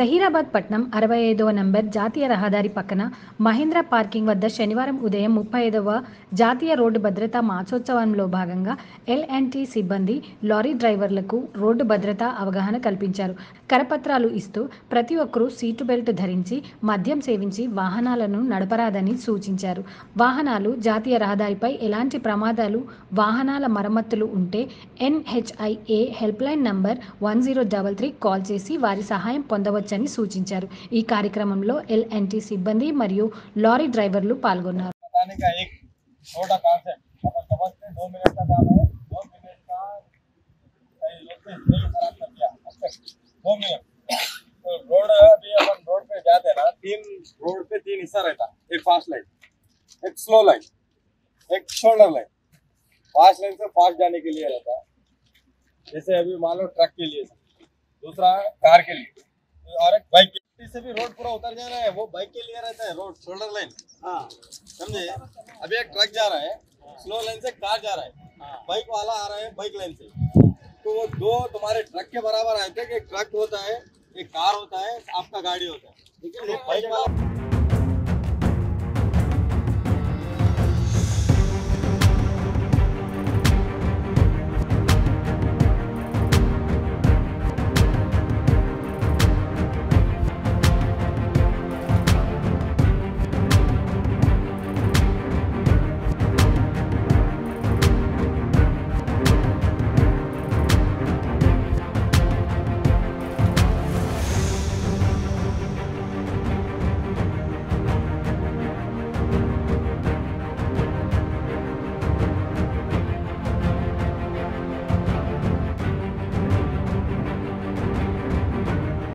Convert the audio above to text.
జహీరాబాద్ పట్నం 65వ నంబర్ జాతీయ రహదారి పక్కన మహేంద్ర పార్కింగ్ వద్ద శనివారం ఉదయం 35వ జాతీయ రోడ్డు భద్రతా మాసోత్సవంలో భాగంగా ఎల్&టీ సిబ్బంది లారీ డ్రైవర్లకు రోడ్డు భద్రతా అవగాహన కల్పించారు. కరపత్రాలు ఇస్తూ ప్రతి ఒక్కరూ సీటు బెల్ట్ ధరించి, మద్యం సేవించి వాహనాలను నడపరాదని సూచించారు. వాహనాలు జాతీయ రహదారిపై ఎలాంటి ప్రమాదాలు, వాహనాల మరమ్మతులు ఉంటే ఎన్హెచ్ఐఏ హెల్ప్లైన్ నంబర్ 1033 కాల్ చేసి వారి సహాయం పొందవచ్చని సూచించారు. ఈ కార్యక్రమంలో ఎల్&టీ సిబ్బంది మరియు లారీ డ్రైవర్లు పాల్గొన్నారు. रोड अभी अपन रोड पे जाते हैं ना, रोड पे तीन हिस्सा रहता है। एक फास्ट लाइन, एक स्लो लाइन, एक शोल्डर लाइन। फास्ट लाइन से फास्ट जाने के लिए रहता है, जैसे अभी मान लो ट्रक के लिए, दूसरा कार के लिए, और एक बाइक से भी रोड पूरा उतर जा रहा है, वो बाइक के लिए रहता है रोड शोल्डर लाइन। हाँ समझे। अभी एक ट्रक जा रहा है, स्लो लाइन से कार जा रहा है, बाइक वाला आ रहा है बाइक लाइन से, तो वो दो तुम्हारे ट्रक के बराबर आते हैं कि एक ट्रक होता है, एक कार होता है, आपका गाड़ी होता है, ठीक है। बाइक वाला